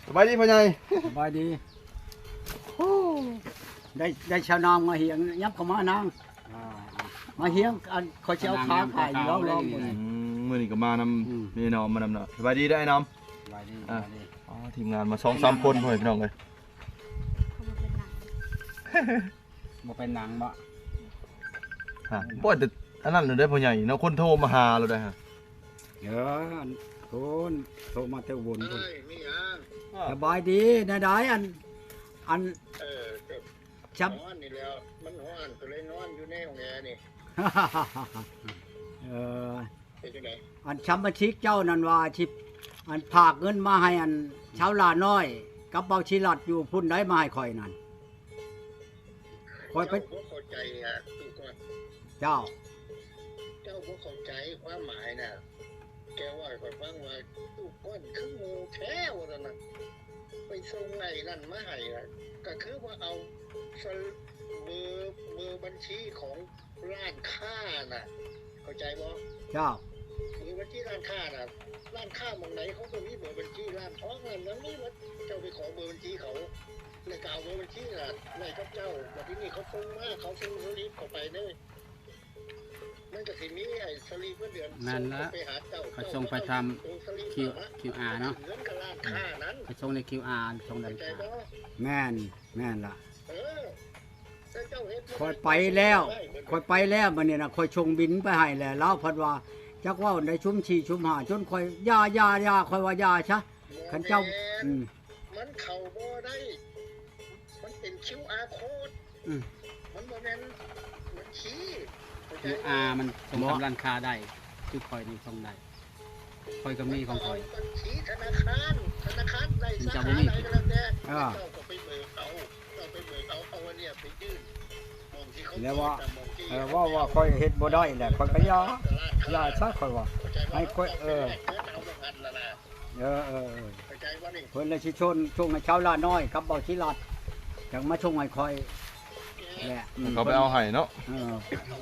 สบายดีพ่อใหญ่ สบายดีได้ชาวนางมาเฮียงยับเข้ามานางมาเฮียงอันเขาจะเอาขาขายอยู่แล้วลองมือ มื้อนี้ก็มานำนี่น้องมานำเนาะสบายดีได้น้อง สบายดี อ๋อทีมงานมา2-3คนพ่อพี่น้องเอ้ย บ่เป็นหนังบ่ ฮะบ่แต่อันนั้นเลยได้พ่อใหญ่เนาะคนโทรมาหาเราได้ฮะ เออคนโทรมาเตะวนคน มีอ่ะ สบายดีนะได้อัน จับนอนนี่แล้วมันฮ้อนก็เลยนอนอยู่ในห้องแอร์นี่ เออ เป็นจังได๋ อันช้ำมาชิกเจ้านั่นว่าชิอันผากเงินมาให้อันชาวลาน้อยกับเบาชิลัดอยู่พุ่นได้มาให้ข่อยนั่นข่อยไป บ่เข้าใจอ่ะทุกคน เจ้า เจ้าบ่เข้าใจความหมายน่ะแกว่าให้ข้อยฟังว่าทุกคนคือหมู่แท้ว่าซั่นน่ะไปส่งไอ้นั่นมาให้อ่ะก็คือว่าเอาเบอร์บัญชีของร้านค้าน่ะเข้าใจบ่ เจ้า มีบัญชีร้านค้าน่ะร้านค้าหม้องไหนเขาก็มีเบอร์บัญชีร้านทองนั่นนั้นนี่ว่าเจ้าไปขอเบอร์บัญชีเขาแล้วก็เอาเบอร์บัญชีน่ะไว้กับเจ้าบัดทีนี้เขาส่งมาเขาส่งสลิปเข้าไปเด้อมันก็สิมีไอ้สลิปเงินเดือน นั่นละ ไปหาเจ้า เขาส่งไปทำ QR เนาะ เงินกับร้านค้านั้น ไปส่งใน QR ส่งดั เข้าน ใจ คา บ่ แม่นล่ะ เออแต่เจ้าเฮ็ด ค่อยไปแล้วค่อยไปแล้วมันนี่นะค่อยชงบินไปให้แล้วเล่าพัดว่าจักว่าในชุ่มชีชุ่มหาจนค่อยยาค่อยว่ายาชะขันเจ้ามันเข้าบ่ได้ มันเป็น QR code มันบ่แม่นมันชี้เข้าใจ QR มันส่งทำร้านค้าได้คือคอยนี่ส่งได้คอยก็มีของคอย บัญชีธนาคารใดสาขาใดก็แล้วแต่เจ้าก็ไปเบิกเอาเอาอันเนี้ยไปยื่นมองที่เขา แล้วว่าว่าค่อยเฮ็ดบ่ได้แหละค่อยก็ยาซะค่อยว่าให้ค่อยเอาบ่ทันแล้วนะ เข้าใจบ่นี่ เพิ่นเลยสิชนช่วงให้ชาวลาน้อยกับเบาชิลัดจังมาชงให้ค่อยแหละ เขาไปเอาให้เนาะ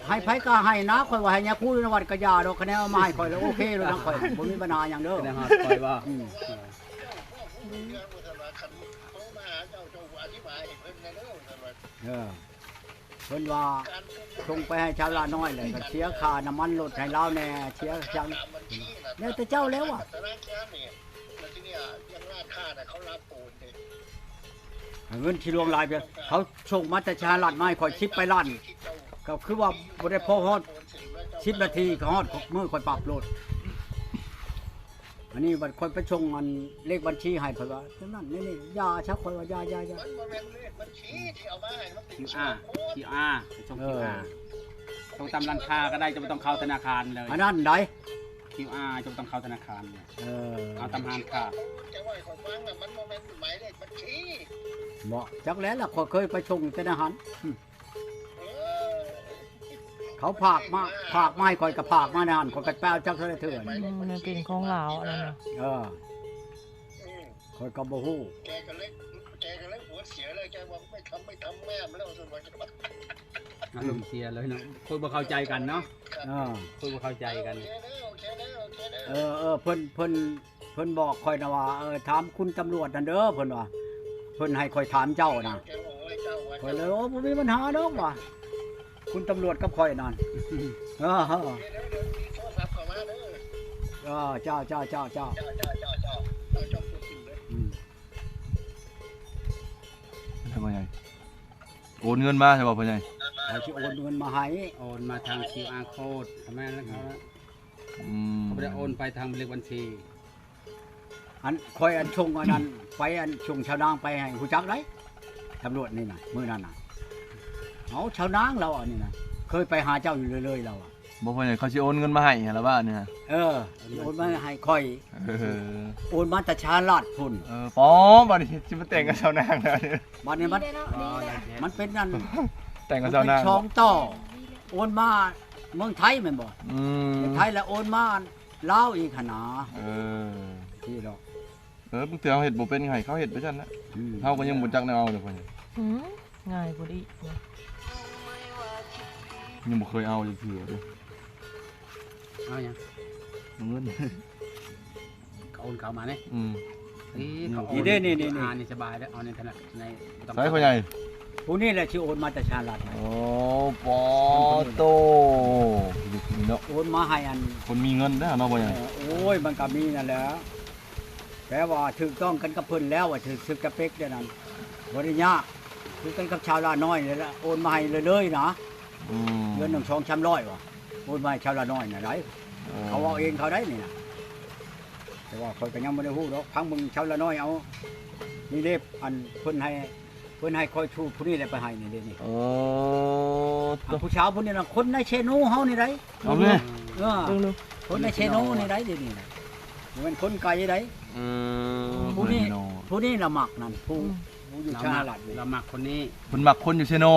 ให้ไผก็ให้นะค่อยว่าให้ยาคูนวัดก็ยาดอกคะแนนเอามาให้ค่อยแล้วโอเคแล้วนะค่อยบ่มีปัญหาหยังเด้อ ได้ฮอดคอยว่า เรื่องบ่ทันว่าคันเขามาหาเจ้าอธิบายให้เพิ่นแน่เด้อท่านว่า เพิ่นว่า การ ชงไปให้ชาวลาน้อยเลยก็เสียค่าน้ำมันรถให้เราแน่เสียจังแล้วแต่เจ้าแล้วอ่ะ ธนาคารนี่แล้วทีนี้ยังร้านค้าน่ะเขารับโอนเด้ เงินที่ลวงลายไปเขาส่งมาแต่ชาลัดมาให้ข่อยชิปไปล้านก็คือว่าบ่ได้พอฮอด10 นาทีก็ฮอดมื้อข่อยปรับโลดอันนี้บัดข่อยไปส่งอันเลขบัญชีให้ข่อยว่าฉะนั้นนี่ยาชักข่อยว่ายา มันบ่แม่นเลขบัญชีที่เอามาให้มันเป็น QR ไปส่ง QR ส่งตามร้านค้าก็ได้จะไม่ต้องเข้าธนาคารเลย อันนั้นได QR จะไม่ต้องเข้าธนาคารเลย เอา ตามร้านค้า จะว่าให้ข้อยฟังน่ะมันบ่แม่นหมายเลขบัญชี บ่จักแล้วล่ะข่อยเคยไปส่งแต่อาหาร เออ เขาผากมาให้ข่อยก็ผากมาในหันข่อยก็แป้วจักเท่าไรเถื่อน มันเป็นของเหลาอะไรนะ อืม ข่อยก็บ่ฮู้ แกก็เลยหัวเสียเลยแกบอกไม่ทำแม่มันแล้วส่วนว่าจะว่า อารมณ์เสียเลยเนาะคุยบ่เข้าใจกันเนาะ เออ คุยบ่เข้าใจกัน โอเคเด้อ เพิ่นบอกข่อยนะว่าถามคุณตำรวจนั่นเด้อเพิ่นว่าเพิ่นให้ข่อยถามเจ้านะ แกบอกให้เจ้าว่า ข่อยเลยโอ้บ่มีปัญหาดอกว่ะคุณตำรวจกับข่อยนั่นเดี๋ยวมีโทรศัพท์เข้ามาเด้อ เจ้า เจ้าพูดจริงเลย ทำไมใหญ่โอนเงินมาใช่ป่ะพ่อใหญ่ เขาสิโอนเงินมาให้ โอนมาทาง QR code ทำไมแล้วเขา ม ไม่ได้โอนไปทางเลขบัญชี อันข่อยอันชงอันนั้นไปอันชงชาวนางไปให้ฮู้จักได้ตำรวจนี่น่ะมื้อนั้นน่ะเอาชาวนางเราอันนี้น่ะเคยไปหาเจ้าอยู่เรื่อยๆเราอ่ะ บ่พ่อใหญ่เขาสิโอนเงินมาให้หั่นล่ะบ้านเนี่ย โอนมาให้ข่อย เออ โอนมาแต่ชาลาดพุ่น ป๋อบัดนี้สิมาแต่งกับชาวนางแล้วเนี่ย บัดนี้มันเป็นนั่น แต่ง มั กับ น ชาว เป็น นาง ช่องต่อโอนมาเมืองไทยแม่นบ่ อืม เมืองไทยแล้วโอนมาลาวอีกหั่นนะ เออ ที่ดอก บางเทื่อเขาเฮ็ดบ่เป็นไงเขาเฮ็ดไปซั่นนะเฮาก็ยังบ่จักแนวเอาเลยพ่อใหญ่ ง่ายกว่าอีกนะ ยังบ่เคยเอาจักเทื่อเด้ เอาอย่าง เงิน เขาโอนเข้ามาเนี่ย อืม นี่เด้นี่ นี่สบายแล้วเอาในธนาคารใน ใช่พ่อใหญ่ ผู้นี้แหละที่โอนมาแต่ชาลัด โอ้ปอโตเนาะ โอนมาให้อัน คนมีเงินนะเนาะพ่อใหญ่ โอ้ยมันก็มีนั่นแหละแต่ว่าถูกต้องกันกับเพิ่นแล้วว่าถูกกระเป๊กเด้อนั่นบ่ได้ยากคือกันกับชาวลาน้อยนี่แหละโอนมาให้เลยๆนะเงิน1-2-300ว่ะโอนมาให้ชาวลาน้อยน่ะได้เขาเอาเองเขาได้นี่นะแต่ว่าข่อยก็ยังบ่ได้ฮู้ดอกพังมึงชาวลาน้อยเอานี่เด้อันเพิ่นให้คอยชูผู้นี้แหละไปให้นี่เด้นี่ โอ้ อันผู้ชาวผู้นี้น่ะคนในเชนูเฮานี่ได้ เอาเลย เออ เบิ่งดู คนในเชนูนี่ได้เดี๋ยวนี้น่ะบ่แม่นคนไกลได้ ผู้นี้ละหมักนั่นผู้อยู่ชาลัดนี่ เราหมักคนนี้ คนหมักคนอยู่เชโน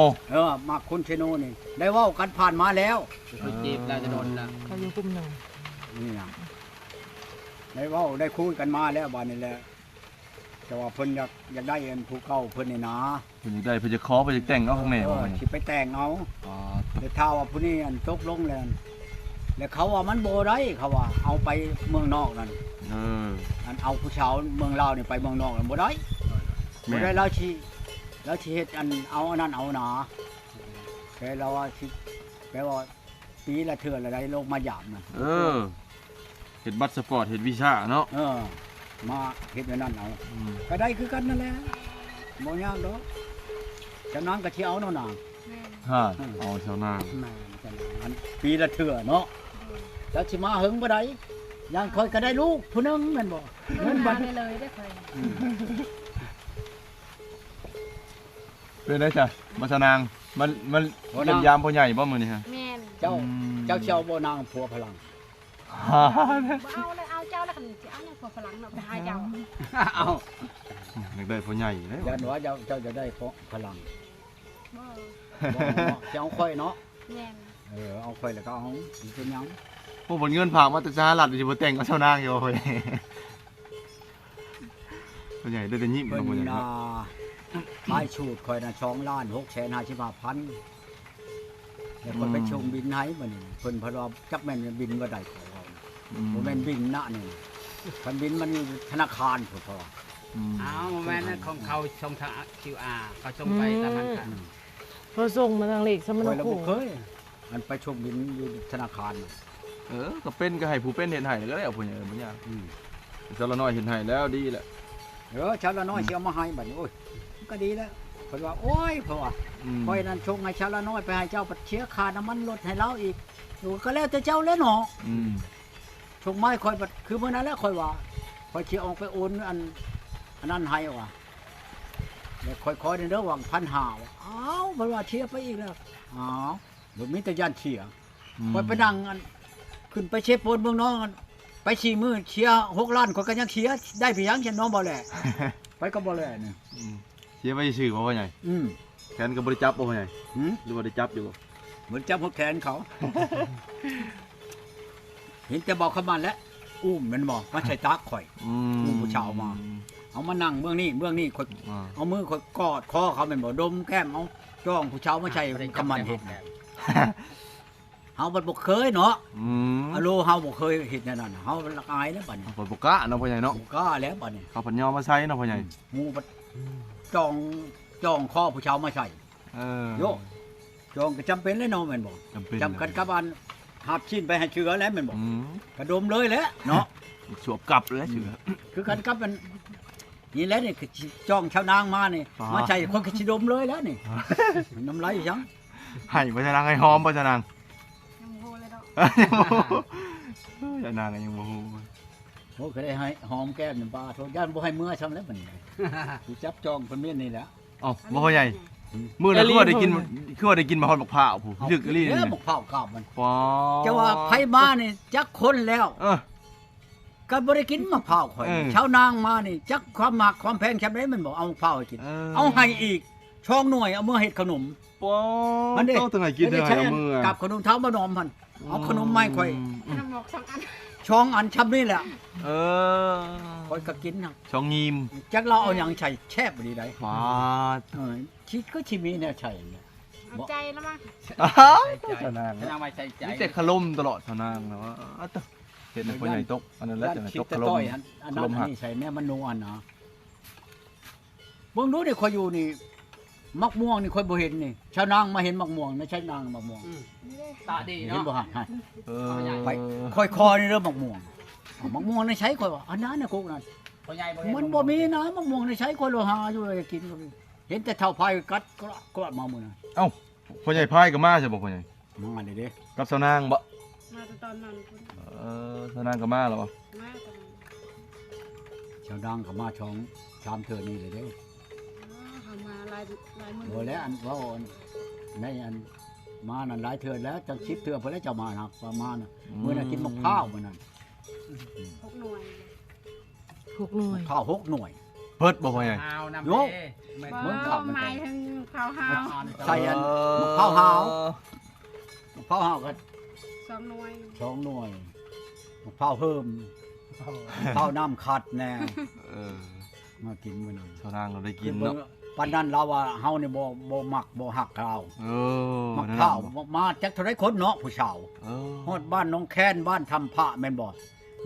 หมักคนเชนูนี่ได้เว้ากันผ่านมาแล้ว คือจีบแล้วจะโดนละ เขาอยู่กลุ่มหนึ่ง นี่นะได้เว้าได้คุยกันมาแล้วบัดนี้แหละแต่ว่าเพิ่นอยากได้เงินผู้เก่าเพิ่นนี่นะ เพิ่นอยากได้เพิ่นจะขอเพิ่นจะแต่งเอาข้างในบ่พ่อใหญ่ สิไปแต่งเอา อ๋อ แต่ถ้าว่าผู้นี้อันตกลงแล้วแล้วเขาว่ามันบ่ได้เขาว่าเอาไปเมืองนอกนั่น อันเอาผู้ชาวเมืองลาวนี่ไปเมืองนอกนั่นบ่ได้บ่ได้แล้วสิเฮ็ดอันเอาอันนั้นเอาหนาแต่เราว่าสิแปลว่าปีละเทื่อละได้ลงมาหยามน่ะ เฮ็ดบัตรสปอร์ตเฮ็ดวีซ่าเนาะ มาเฮ็ดแบบนั้นเอาก็ได้คือกันนั่นแหละบ่ยากดอกจำนานก็สิเอาเนาะนาง ฮะเอาชาวนา แม่นจังอันปีละเทื่อเนาะแล้วสิมาหึงบ่ได้ยังค่อยก็ได้ลูกผู้หนึงแม่นบ่เงินบัด ได้เลยได้เคย เป็นได้จ้ะมาสนางมันเยี่ยมยามพ่อใหญ่บ่มื้อนี้ฮะ แม่น เจ้าเชียวบ่นางผัวพลัง บ่เอาเลยเอาเจ้าแล้วกันสิเอาเนี่ยพอฝรั่งเนาะไปหาเจ้า เอา อยากได้พ่อใหญ่เลย ยันว่าเจ้าจะได้พลัง บ่ บ่เนาะจะเอาค่อยเนาะ แม่น เอาค่อยแล้วก็เอาสิเป็นหยัง พวกผลเงินฝากมาแต่สหรัฐสิบ่แต่งกับชาวนางอยู่บ่พ่อใหญ่พ่อใหญ่ได้แต่ยิ้ม เพิ่น เนาะพ่อใหญ่ น่ะ เนาะ ขายชูดค่อยน่ะ2,655,000แล้วก็ไปชมบินให้บัดนี้เพิ่นเพราะว่าจักแม่นบินบ่ได้ของเราบ่แม่นบินนะนี่คันบินมันอยู่ธนาคารพุ่นพอ เอาแม่นั่นของเขาชมทาง QR เขาชมไปตามนั้นค่ะ เขาส่งมาทางเลขสม ค่ น อยแล้ว คู บ่เคยมันไปชมบินอยู่ธนาคารน่ะ ก็เป็นก็ให้ผู้เป็นเฮ็ดให้ก็ได้เอาพ่อใหญ่บ่ยากชาวละน้อยเฮ็ดให้แล้วดีแหละ ชาวละน้อยสิเอามาให้บัดนี้โอ้ยก็ดีแล้วเพิ่นว่าโอ้ยเพราะว่า ค่อยนั้นชงให้ชาวละน้อยไปให้เจ้าปัดเชียค่าน้ำมันลดให้เราอีกอยู่ก็แล้วแต่เจ้าแล้วเนาะชงไม้ค่อยปัดคือเมื่อนั้นแหล้วค่อยว่าค่อยสิออกไปโอนอันนั้นให้ว่ะแล้วค่อยๆในเด้อว่า1,500ว่ะอ้าวเพิ่นว่าเชียไปอีกแล้วอ้าวบ่มีแต่ย่านเชียค่อยไปนั่งอันขึ้นไปเชฟโปนเมืองน้องอันไป4มื้อเชีย6ล้านค่อยก็ยังเชียได้พี่ยังฉันน้องบ่แลไปก็บ่แลนี่ เสียไปชื่อบ่พ่อใหญ่แขนก็บ่ได้จับบ่พ่อใหญ่หรือว่าได้จับอยู่บ่ เหมือนจับหัวแขนเขา เห็นแต่บอกเขามาแล้วอุ้มมันบอกมาใช้ตาข่อยอุ้มผู้ชาวมา เอามานั่งเบื้องนี้ข่อยเอามือข่อยกอดคอเขาเป็นบ่ดมแก้มเอาจ้องผู้ชาวมาใช้กำมันเห็ดเฮาบ่เคยเนาะอะโลเฮาบ่เคยเฮ็ดแนวนั้นเฮาละอายแล้วบัดนี้ เปิดบ่กะเนาะพ่อใหญ่เนาะ บ่กล้าแล้วบัดนี้ เขาพันยอมาใช้เนาะพ่อใหญ่ หมู่บัดจ้องคอผู้ชาวมาใช้โยจ้องก็จำเป็นเลยเนาะแม่นบ่ จำกันกับอันหับชิ้นไปให้เชื้อแล้วแม่นบ่กระดมเลยแหละเนาะ สวบกลับเลยเชื่อ คือกันกับมันนี่แหละนี่คือจ้องชาวนางมานี่มาใช่คนก็สิดมเลยแล้วนี่น้ำลายจัง ให้พ่อจะนางให้หอมพ่อจะนาง ยังโหเลยเนาะ จะนางยังบ่ฮู้ โอ้ก็ได้ให้หอมแก้มนี่ป้าโทษย่านบ่ให้เมื่อซ้ำแล้วบัดนี้สิจับจองเพิ่นเมียนนี่แหละ เอ้าบ่พ่อใหญ่มื้อนั้นคือว่าได้กินมาฮอดบักพร้าวผู้ลึกอีหลี เด้ นี่ อบอกเผากาบมัน ป๊า จะว่าไผมานี่จักคนแล้วก็บ่ได้กินมะพร้าวข่อยชาวนางมานี่จักความมักความแพงแค่ไหนมันบอกเอามะพร้าวให้กินเอาให้อีกช่องหน่วยเอามาเฮ็ดขนม ป๊า มันเด้ ต้องให้กินได้เอามือ กับขนมเท้าบ่นอมมันเอาขนมไม้ข่อย น้ำหมอก2 อัน ช่องอันชับนี่แหละ อ ข่อยก็กินนะ ช่องงีม จักเราเอาหยังใส่แช่บดีได้ ป๊า ชิก็ชิมีแนวใช่เนี่ย เอาใจแล้วมั้ง จะนาง จะนางไว้ใช้ใจ นี่แต่ขล่มตลอดเท่านางนะว่า ฮ็ดให้พ่อใหญ่ตกอันนั้นแล้ว ด้าน จะ คิด ตก จะ ถล่ ต้ ม อยอันนั้น ถล่ม อั หั น ก นี้ใส่แม่มันนัวนะเบิ่งดูนี่ข่อยอยู่นี่มักม่วงนี่ข่อยบ่เห็นนี่ชาวนางมาเห็นมักม่วงนะใช่นางมักม่วง ตาดี เห็น เนาะ บ่ฮะ เออ ไปค่อยคอนี่เริ่มมักม่วงเอามักม่วงในใช้ข่อยว่าอันนั้นน่ะกุกนั่น พ่อใหญ่บ่เห็น มันบ่มีนะมักม่วงในใช้ข่อยโลหาอยู่เลยกินก็มีเห็นแต่เท่าพายกัดก็มามื้อนั้น เอ้าพ่อใหญ่พายก็มาใช่บ่พ่อใหญ่ มาเลยเด้ กับสาวนางบ่ มาตอนนั้นพุ่น สาวนางก็มาแล้วบ่ มาตอนนั้น ชาวดังก็มาช่องชามเธอนี่เลยเด้ เขามาลายมือ บ่แล้วอันว่าอันในอันมานั่นหลายเทื่อแล้วจัง10เทื่อพุ่นแล้วเจ้ามานักประมาณน่ะมื้อนั้นกินมะพร้าวมื้อนั้น 6 หน่วย 6 หน่วย ข้าว6หน่วย เพิดบ่พ่อใหญ่ เอานำ โยก ไม่ บ่ มึงขับมัน หมายถึงข้าวหาว ใส่อัน มะพร้าวหาว มะพร้าวหาวก็ 2 หน่วย 2หน่วยมะพร้าวเพิ่มมะพร้าวน้ำขัดแน่ เออ มากินมื้อนั้น สาวนางเราได้กิ กิ น น เนาะ ปานนั้นเราว่าเฮานี่บ่มักบ่ฮักเรา เออ มัก นั่น ข้าว น่ะ มาจากเท่าไรคนเนาะผู้ชาว เออ ฮอดบ้านน้องแค้นบ้านทำพระแม่นบ่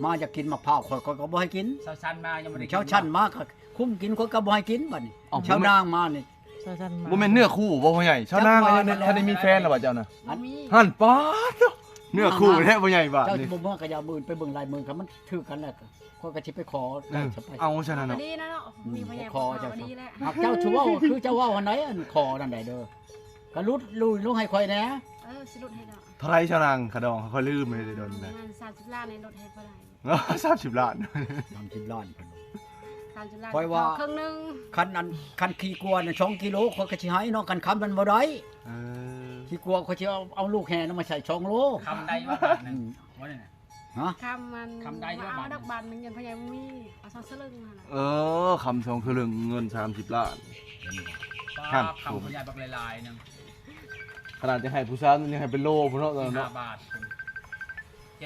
มาจะกินมะพร้าวข่อยก็บ่ให้กิน เช้าชั้นมายังไม่ได้กิ เช้าชั้นมาก็คุ้มกินข่อยก็บ่ให้กินบัดนี้ เอ้า เช้านางมานี่ ซะซั่นมา บ่แม่นเนื้อคู่บ่พ่อใหญ่ชาวนาง จักว่า ยังทันได้มีแฟนแล้วบ่เจ้าน่ะ บ่มี หั่นป๊าดเนาะเนื้อคู่แท้พ่อใหญ่บาด เจ้า นี่ บ่เมื่อก็อย่ามือไปเบิ่งลายมือครับมันถือกันแล้วก็ข่อยก็สิไปขอ เอ ได้ อ ซะไป เอาซะนั่น พอ เนาะ ดีนะเนาะมีพยา คอเจ้า พอดีแหละ หากเจ้าชูเว้าคือเจ้าเว้าอันไหนอันคอนั่นได้เด้อก็ลุดลุยลงให้ข่อยแหน่ สิลดให้ดอก เท่าไหร่ชาวนางขะดองเขาลืมเลยโดน ป นะ ระมาณ30ล้านในลดให้บ่ได้ 30 ล้าน 30ล้านเพิ่น 30ล้าน ค่อยว่า ครึ่งนึง คันขี้กลัวน่ะ2กิโลข่อยก็สิให้เนาะคันคำมันบ่ได้ เออ ขี้กลัวข่อยสิเอาลูกแห่นำมาใส่2โล คำใดว่าบาทหนึงว่าเนี่ย ฮะ คำมัน คำใดว่า เอา บาท ดอกบานมันยังพยายามมีเอา2สลึงนั่นน่ะ เออคำสองคือเรื่องเงิน30 ล้าน ครั ป้า บ คำพ่อใหญ่บักลายๆหนึง ขนาดจะให้ผู้ชายยังให้เป็นโลพุ่นเนาะตอนนั้น 5 เนาะ บาท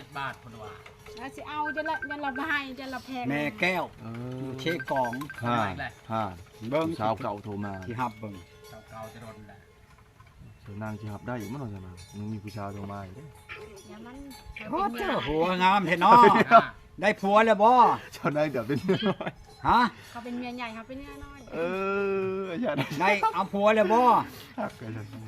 7 บาทพุ่นว่า แล้วสิเอาจะละยันเราบ่ให้ยันเราแพง แม่แก้ว เออ เชกอง ฮ่าฮ่า เบิ่ง สาวเก่าโทรมา ที่ฮับเบิ่ง เก่าๆจะโดนแหละ เดี๋ยวนางสิรับได้อยู่มั้งเนาะจ้ะนางยังมีผู้ชายโทรมาอยู่เด้ อย่ามัน โอ้เจ้าหัวงามแท้เนาะได้ผัวแล้วบ่ เจ้านายเดี๋ยวเป็นเมียน้อย ฮะ เขาเป็นเมียใหญ่ครับเป็นเมียน้อย เอออย่าได้ ได้เอาผัวแล้วบ่ ฮักกันจัง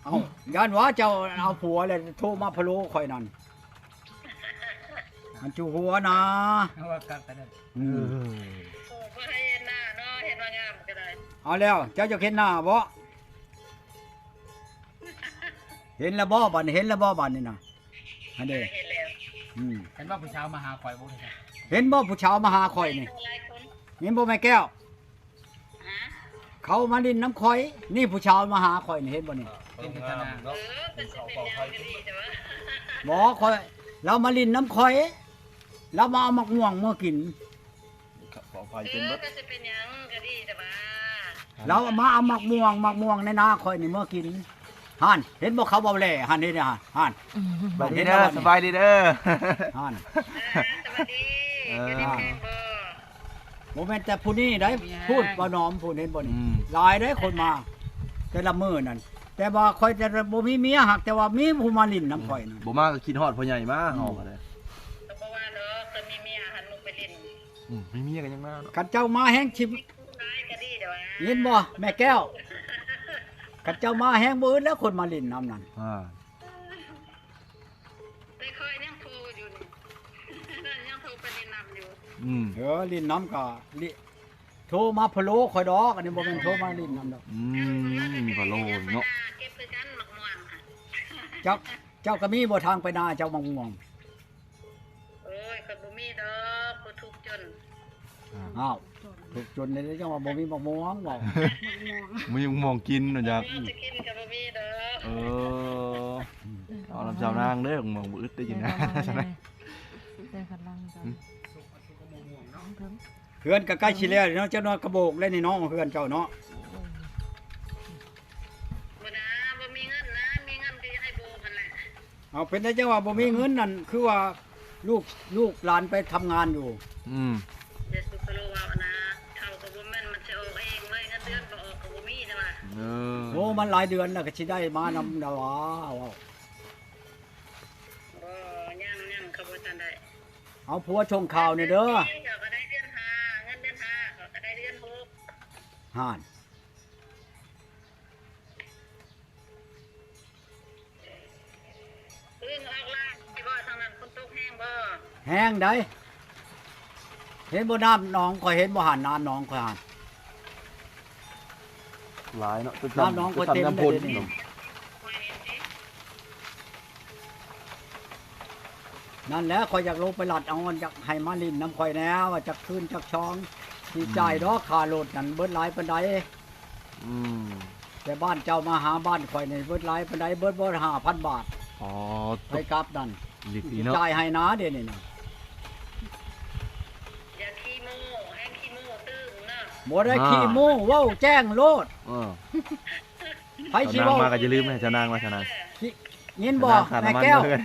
เอาย่านว่าเจ้าเอาผัวแล้วโทรมาพะโล้ข่อยนั่นมันจูหัวนะ ว่ากันแต่นั้น อื เอ ม อ บ่ให้เห็นหน้าเนาะเห็นว่างามก็ได้ เอาแล้วเจ้าจะเห็นหน้าบ่เห็นแล้วบ่บัดนี้เห็นแล้วบ่บัดนี้น่ะอันเด้ เห็นแล้ว อืม เห็นว่าผู้ชายมาหาข่อยบ่ได้ เห็นบ่ผู้ชาวมาหาข่อยนี่ หลายคน เห็นบ่แม่แก้ว ฮะ เขามาดินน้ำข่อย นี่ผู้ชาวมาหาข่อยนี่เห็นบ่นี่ เป็นพิจารณา เออเป็นสิเป็นยามก็ดีแต่ว่า บ่ข่อยเรามาลินน้ำข่อยเรามาเอามักม่วงมากิน ขออภัยเป็นเบิด ก็สิเป็นหยังก็ดีแต่ว่า เรามาเอามักม่วงในนาข่อยนี่มากินห่านเห็นบ่เขาเบาแหล่ห่านนี่นะห่าน สบายดีเด้อสบายดีเด้อ ห่าน สวัสดีก็ได้แพงบ่ โมเมนต์แต่ผู้นี้ได้พูดบ่น้อมผู้เห็นบ่นี่ อืม หลายได้คนมา แต่ละมื้อนั่นแต่ว่าข่อยจะบ่มีเมียหักแต่ว่ามีผู้มาลินน้ำข่อยนั่น บ่มาก็คิดฮอดพ่อใหญ่มาเฮาก็ได้ ก็บ่ว่าเนาะเคยมีเมียหันลงไปเล่น ไม่มีกันยังมาเนาะ คันเจ้ามาแห้งชิบ ได้ก็ดีแต่ว่า เห็นบ่แม่แก้วคันเจ้ามาแห้งบ่อื่นแล้วคนมาลินน้ำนั่น ได้ค่อยยังโทรอยู่นี่นั่นยังโทรไปแนะนำอยู่ ลินน้ำก็ลิโทรมาพะโล้ข่อยดอกอันนี้บ่แม่นโทรมาลินน้ำดอก มีพะโล้เนาะ เก็บคือกันหมักม่วงค่ะ เจ้าก็มีบ่ทางไปนาเจ้ามังม่วง โอ้ยก็บ่มีดอกก็ทุกข์จน อ้าวถูกจนเลยจังว่าบ่มีมังม่วงบ่ มึงยังมองกินเนาะจัก จะกินก็บ่มีดอก เออเอาลำชาวนางเด้อมองบ่อึดได้ยินนะ ได้ขัดลังจ้ะถึง เฮือนก็ใกล้สิแล้วเนาะเจ้าน้อยกระโบกเลยนี่น้องเฮือนเจ้าเนาะ บ่นะบ่มีเงินนะ มีเงินก็จะให้โบกันแหละ เอาเป็นได้จังว่าบ่มีเงินนั่นคือว่าลูกหลานไปทำงานอยู่ เดี๋ยวสุกโลว่านะเท่ากับบ่แม่นมันจะออกเองเลยเงินเดือนก็ออกก็บ่มีใช่ป่ะ โอ้มันหลายเดือนแล้วก็สิได้มานำดาวาว้าว เอาผัวชงข่าวนี่เด้อ เขาก็ได้เดือนห้าเงินเดือนห้าเขาก็ได้เดือนหก ห่าน อึ้งออกล่างไอ้บ่ทางนั้นคนตกแห้งบ่ แห้งได้เห็นบ่น้ำหนองข่อยเห็นบ่หันน้ำหนองข่อยหัน หลายเนาะ น้ำน้องก็เต็ม น้ำ เล พ่ ย น เดี๋ยวนี้ เนาะ นั่นแหละข่อยอยากลงไปหลัดเอาเงินจากให้มาลินน้ำข่อยแน่ว่าจะคืนจากช่องที่จ่ายดอกค่ารถนั่นเบิดหลายปานใด อืม แต่บ้านเจ้ามาหาบ้านข่อยนี่เบิดหลายปานใดเบิดบ่5,000 บาท อ๋อ ไปกลับนั่น ดีดีเนาะ จ่ายให้นะเดี๋ยวนี้นะ อย่าขี้โม่แห้งขี้โม่ตึ้งเนาะ บ่ได้ขี้โม้เว้าแจ้งโลด เออ ไผ เจ้า สิ นาง เว้า มาก็อย่าลืมนะเจ้านางมาเจ้านาง ยินบ่ เจ้านางขาด แม่ น้ำมัน แก้ว เลย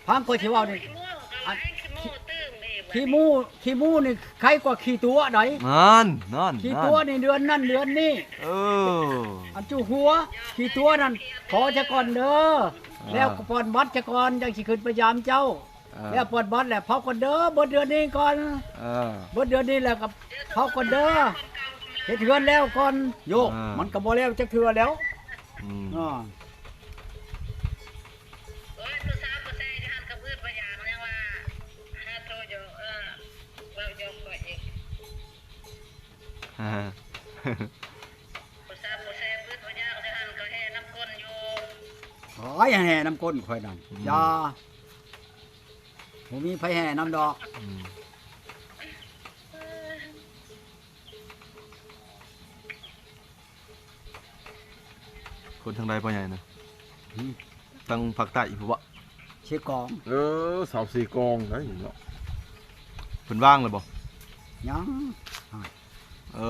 พังข่อยสิเว้านี่ ขี้โม่ก็แห้งขี้โม่ตึ้งนี่ ขี้มูนี่ใครกว่าขี้ตัวได นั่น ขี้ตัวนี่เดือนนั่นเดือนนี้ เออ อันจู่หัวขี้ตัวนั่นขอจะก่อนเด้อแล้วก็ปอนบัตรจะก่อนจังสิขึ้นไปยามเจ้า แล้วปอนบัตรแล้วเผาก่อนเด้อบ่เดือนนี้ก่อน เออ บ่เดือนนี้แล้วก็เผาก่อนเด้อเฮ็ดเฮือนแล้วก่อนโยก อ่ามั มันก็บ่แล้วจักเทื่อแล้ว อืม อ่า โอ้ยผู้สาวผู้ชายที่หันกับพืชประหยัดยังว่าหาโทรอยู่เรายอมก่อนเอง อ่า ผู้สาวผู้ชายพืชประหยัดที่หันก็แห่น้ำก้นอยู่ ขออย่าแห่น้ำก้นข่อยนั่นอย่าบ่มีไผแห่น้ำดอก อืมคนทางใดป่ะใหญ่นะตั้งภาคใต้อีกบ่ เชียกอง เออสาวสี่กองได้เนาะเพิ่นว่างเลยบ่ ยัง เอ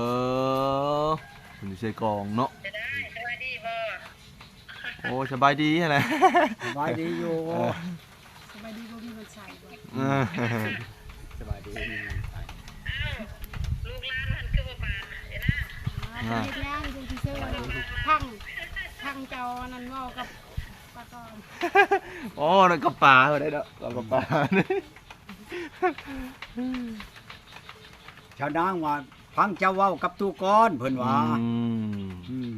อเพิ่นสิใส่กองเนาะ จะได้สวัสดีบ่ โอ้สบายดีแหละ สบายดีอยู่ สบายดีบ่มีมันใส่บ่ เออ สบายดีนี่ อ้าวลูกหลานหันคือบ่ปากเห็นนะ อ่าเฮ็ดงานอยู่ที่เซ่เนาะพังเจ้านั่นเว้ากับปากอน โอ้นั่นก็ปลาเออได้เนาะก็ปลา ชาวนางว่าฟังเจ้าเว้ากับตู้ก้อนเพิ่นว่า อืม อืม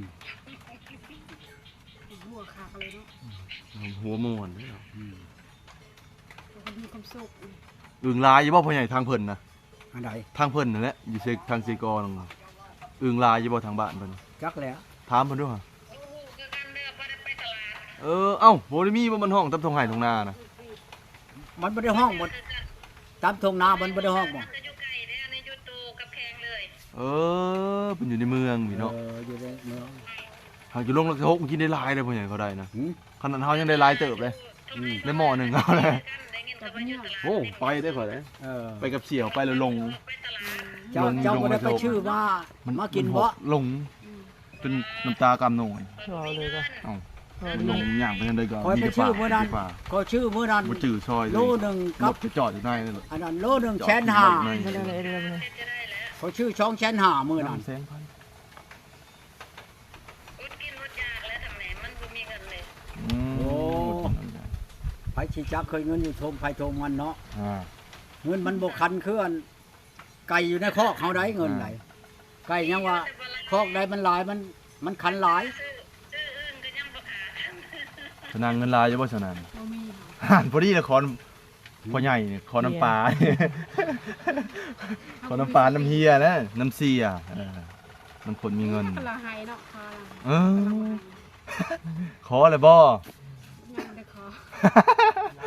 หัวขาดเลยเนาะ หัวม่วนเด้อ อืม คนมีความสุข อึ่งลายอยู่บ่พ่อใหญ่ทางเพิ่นนะ อันใด ทางเพิ่นนั่นแหละอยู่เซทางซีกอนั่นน่ะอึ่งลายอยู่บ่ทางบ้านเพิ่น จักแล้ว ถามเพิ่นดูฮะ ลูกคือกันเด้อบ่ได้ไปตลาด เออเอ้าบ่ได้มีบ่มันห้องตำทงไห้ทงนานะ มันบ่ได้ห้องหมดตามทงนามันบ่ได้ห้องบ่ มันก็อยู่ไกลเด้อในอยู่ตูกับแพงเลย เออเพิ่นอยู่ในเมืองพี่เนาะ อยู่ในเมือง หากอยู่ลงลักษ6กินได้หลายเลยพ่อใหญ่เขาได้นะ หืม ขนาดเฮายังได้หลายเติบเลยได้หม้อหนึงเอาเลย ได้เงินก็บ่อยู่ตลาด โอ้ไปได้ข่อยได้ เออ ไปกับเสี่ยวไปแล้วลง ไปตลาด เจ้า ลง เจ้าบ่ได้ ล ไป ง ชื่อมามากิน ห บ่ ลงจนน้ำตากำหน่อย รอเลยก็ เอ้ามันลงอย่างไปทางใดก็ คอยไป แต่ ชื่อมื้อนั้น ดีกว่า ก็ชื่อมื้อนั้น บ่จื้อซอยเลย โลหนึง ร กับ ถจะจอดอยู่ในนั่นแหละ อันนั้นโลหนึงแสนห้า ไม่ได้เลยเรื่องเลย จะได้แล้ว เขาชื่อช่องแสนห้ามื้อนั้น แสนพัน อดกินอดอยากแล้วทำไมมันบ่มีเงินเลย อืม โอ้ไผสิจักเคยเงินอยู่ทมไผทมมันเนาะ อ่า เงินมันบ่คันคืออันไก่อยู่ในคอกเฮาได้เงินไหลไก่ยังว่าคอกใดมันหลายมันคันหลาย ซื้ออื่นก็ยังบ่ขาด สนางเงินลายจะบ่สนาน บ่มี ห่านพอดีนะคอนพ่อใหญ่เนี่ยคอน้ำปลาคอน้ำปลาน้ำเฮียนะน้ำเสียน้ำคนมีเงิน คนละให้เนาะคอละ เออขอเลยบ่ ยังได้ขอ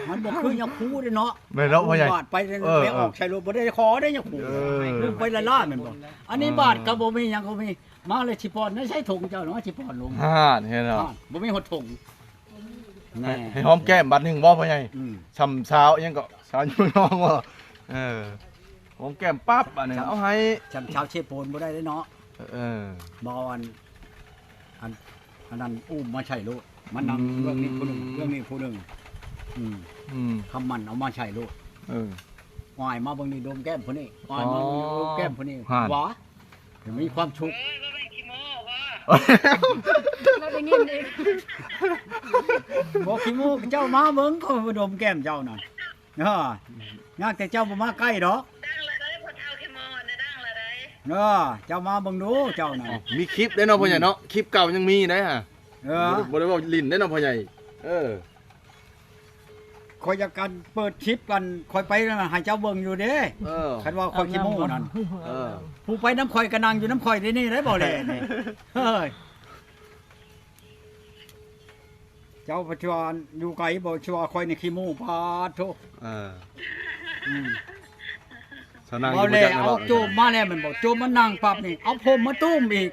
มันบ่คือยังคูได้เนาะ ไม่แล้วพ่อใหญ่ บาทไป เออ ไปออกใช้รถบ่ได้ขอได้ยังคู เออ คือไปละล่าแม่นบ่อันนี้บาทก็บ่มีหยังก็มีมาเลยสิปอนไม่ใช่ถุงเจ้าเนาะสิปอนลง ห่านเห็นเนาะ บ่มีหดถุงแน่ ให้หอมแก้มบัดหนึงบ่พ่อใหญ่ อืม ช้ำเช้ายังก็เช้าอยู่น้องบ่เออหอมแก้มปั๊บอันนี้เอาให้ จำชาวเชฟโปนบ่ได้เลยเนาะ เออ บ่อันนั้นอุ้มมาใช้โลดมันนำเรื่องนี้ผู้หนึงเรื่องนี้ผู้หนึงอืม อืม คำมันเอามาใช้โลด เออ วายมาเบางนี้ดมแก้มผู้นี้วายมาเบิ่งนี้ดมแก้มผู้นี้ ห่าน หวามีความชุก เอ้ยบ่แม่นขี้โม้บ่ เราได้เงินเอง บอกขี้มูกเจ้ามาเบิ่งเขามาดมแก้มเจ้านั่น ยากแต่เจ้าบ่มาใกล้ดอก ดังละได้พอเท่าขี้มอเนี่ยดังละได้ เจ้ามาเบิ่งดูเจ้าน่ะ มีคลิปได้เนาะพ่อใหญ่เนาะคลิปเก่ายังมีได้ฮะ เออ บ่ได้ว่าลิ้นได้เนาะพ่อใหญ่คอยจะกันเปิดคลิปกันคอยไปนั่นน่ะให้เจ้าเบิ่งอยู่เด้ คันว่าคอยขี้โม้นั่นผู้ไปน้ำคอยก็นั่งอยู่น้ำคอยนี่ได้บ่แลนี่เฮ้ยเจ้าประชวนอยู่ไกลบ่ชัวคอยนี่ขี้โม้ปาดโธ่ สนางอ เอา ยู่ เล บ่ ย จัก เอา เนาะ โจมมาแล้วมันบอกโจมมันนั่งปั๊บนี่เอาผมมาตุ้มอีก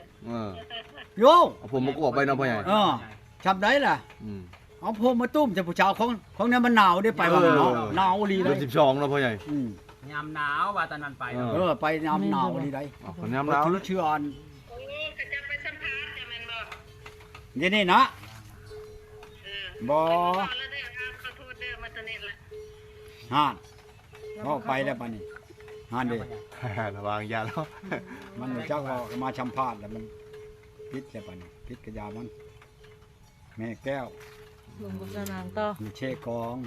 โย เอาผมมากวบไปเนาะพ่อใหญ่ จำได้ล่ะเอาผมมาตุ้มจะผู้ชาวของเนี่ยมันหนาวได้ไปว่าเนาะหนาวลีเล เดือย น12เนาะพ่อใหญ่ ยามหนาวว่าตอนนั้นไปเนาะ ไปน้ำหนาวลีได้ คนยามหนาว ถือเชื่ออัน โอ้ก็จะไปสัมภาษณ์จะแม่นบ่ นี่นะบ่ แล้วเด้อขอโทษเด้อมาตอนนี้ละ ห่านก็ไปแล้วปะนี่ห่านเด้ ระวังยาแล้ว มันเจ้าก็มาชัมพาดแล้วมันพิษแล้วปะนี่พิษกระยามันแม่แก้ว ลุงกับสนางต่อ มีเชกอง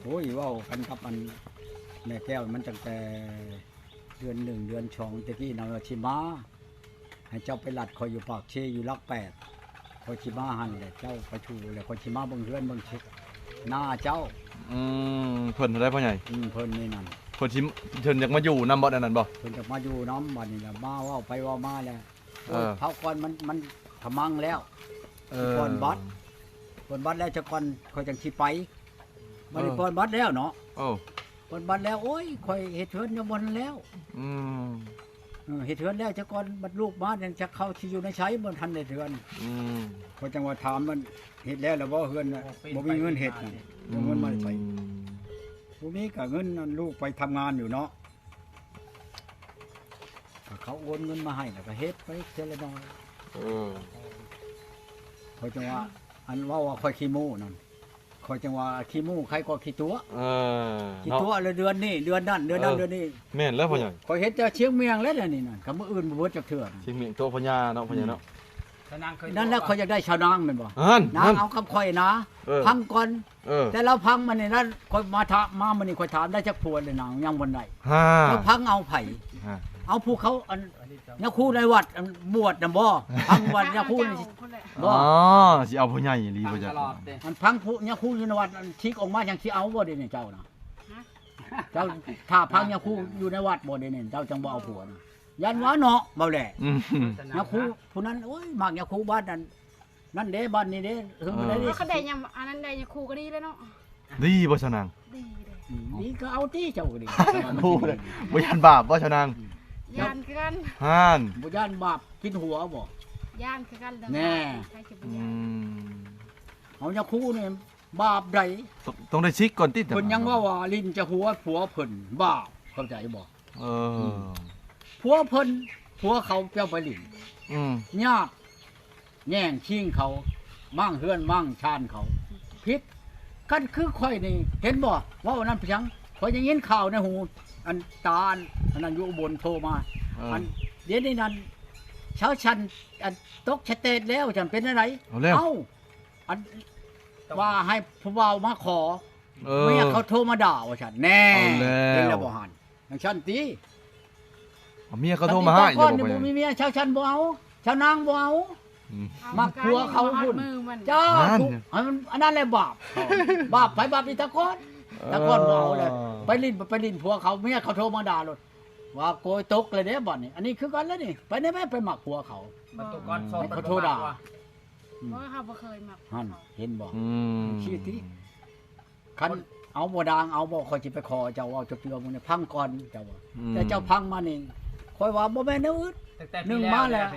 โอ้ยว่ากันกับอันแม่แก้วมันตั้งแต่เดือน1เดือน2ตะกี้นำชิมาให้เจ้าไปหลัดคอยอยู่ปากเชอยู่ลัก8คอยชิมาหันเลยเจ้าไปชูเลยคอยชิมาเบิ่งเฮือนเบิ่งชิหน้าเจ้า เพิ่นได้พ่อใหญ่ เพิ่นนี่นั่น เพิ่นสิเพิ่นอยากมาอยู่นำบ่นั่นบ่ เพิ่นจะมาอยู่น้ำบัดนี้ล่ะมาเว่าไปเว่ามาแล้ว เออ เผาก่อนมันทำมังแล้วก่อนบัดแล้วจะก่อนคอยจังสิไปบัดนี้ก่อนบัดแล้วเนาะ โอ้ ก่อนบัดแล้วโอ้ยคอยเฮ็ดเฮือนอยู่บนแล้ว เฮ็ดเทือนแล้วจะก่อนบัดลูกมายังจะเข้าที่อยู่ในใช้บ่ทันได้เทือนเพราะจังว่าถามมันเฮ็ดแล้วบ่เฮือนน่ะบ่มีเงินเฮ็ดน่ะบ่เงินมาใส่บ่มีก็เงินนั่นลูกไปทำงานอยู่เนาะก็เขาโอนเงินมาให้แล้วก็เฮ็ดไปเท่าละน้อยเพราะจังว่าอันว่าค่อยขี้โม้นั่นค่อยจังว่าขี้โม้ใครก็ขี้ตัวขี้ตัวละเดือนนี้เดือนนั้นเดือนนั้นเดือนนี้ แม่นแล้วพ่อใหญ่ ข่อยเฮ็ดแต่เชียงเมียงแล้วนี่น่ะก็มื้ออื่นบ่เบิดจักเทื่อ สิเมียงโตพญาเนาะพ่อใหญ่เนาะ นั่นแหละข่อยอยากได้ชาวนางแม่นบ่ นั่น นางเอากับข่อยนะพังก่อนแต่เราพังมันนี่นั่นข่อยมาถามมามื้อนี้ข่อยถามได้จักพวนเลยนางยังบ่ได้เราพังเอาไผเอาผู้เขาอันยาคูในวัดบวชน่ะบ่พังวัดยาคูนี่บ่ สิเอาพ่อใหญ่อีหลีบ่จัก มันพังผู้ยาคูอยู่ในวัดชิกออกมาจังสิเอาบ่ได้นี่เจ้านะเจ้าถ้าพังยาคูอยู่ในวัดบ่ได้นี่เจ้าจังบ่เอาผัวนะยันว่าเนาะบ่แหละยาคูผู้นั้นโอ้ยมักยาคูบ้านนั้นนั่นเด้บ้านนี้เด้ถึงบ่ได้ดิ เขาได้ยังอันนั้นได้ยังครูก็ดีแล้วเนาะ ดีบ่ชนาง ดีเลย นี่ก็เอาที่เจ้าก็ดี พูดเลยบ่ยันบาปบ่ชนาง ย่านคือกัน ห่าน บ่ย่านบาปกินหัวบ่ ย่านคือกันเด้อ แน่ ใครจะบ่ย่าน เอายาคูนี่บาปใด ต้องได้ชิกก่อนติ เพิ่นยังว่าลิ้นจะหัวผัวเพิ่นบาปเข้าใจบ่ ผัวเพิ่นผัวเขาเจ้าไปลิ้นญาติแย่งชิงเขามั่งเฮือนมั่งชานเขาพิษกันคือข่อยนี่เห็นบ่ว่าวันนั้นเพียงข่อยยังยินข่าวในหูอันตาอันนั้นอยู่อุบลโทรมาอันเดี๋ยวนี้นั้นเช้าชันอันตกชะเตดแล้วฉันเป็นอะไรอันว่าให้ผู้บ่าวมาขอเมียเขาโทรมาด่าว่าฉันแน่เป็นแล้วบ่หันอย่างฉันตี เมียเขาโทรมาให้ ก่อนนี่บ่มีเมียชาวชันบ่เอาชาวนางบ่เอามักผัวเขาพุ่นจ้าอันนั้นแหละบาปบาปไปบาปอีตะก้อนตะก้อนบ่เอาเลยไปลิ้นผัวเขาเมียเขาโทรมาด่าเลยว่าโกยตกเลยเด้บ่นี่อันนี้คือกันแล้วนี่ไปได้แม่ไปมักผัวเขา มันตุกอนสอน เขาโทรด่า เพราะเขาบ่เคยมัก หั่นเห็นบ่ชี้ที่คันเอาบ่ดางเอาบ่ค่อยสิไปขอเจ้าเอาเจือมึงนี่พังก่อนเจ้าว่าแต่เจ้าพังมานี่ค่อยว่าบ่แม่นอื่น หนึ่งมาแล้ว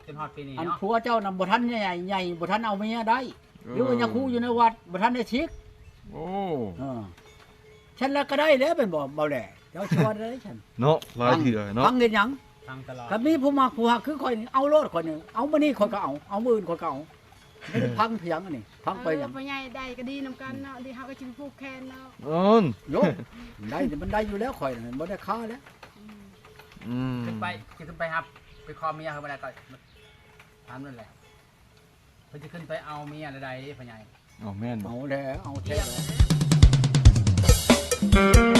จนฮอดปีนี้ อัน เนาะ ผัวเจ้านำบ่ทันใหญ่บ่ทันเอาเมียได้หรือว่ายังคู่อยู่ในวัดบ่ทันได้ชิกฉันแล้วก็ได้แล้วเป็นบ่เบาแหล่เจ้าชวนได้ฉัน เนาะหลายเถื่อเนาะ ฟังเงินหยัง ทางตลอด ก็มีผู้มักผู้ฮักคือข่อยนี่เอาโลดข่อยนึงเอามื้อนี้ข่อยก็เอามื้ออื่นข่อยก็เอาไม่ได้พังเพียงอันนี้พังไปหยัง พ่อใหญ่ได้ก็ดีนำกันเนาะดีเฮาก็สิผูกแขนเนาะ โยมได้มันได้อยู่แล้วข่อยน่ะบ่ได้ค่าแล้ว ขึ้นไปครับไปคอเมียเขาบ่ได้ก็ถามนั่นแหละเพิ่นจะขึ้นไปเอาเมียใดๆพ่อใหญ่ เอาแม่นบ่ เอาแล้วเอาแท้แล้ว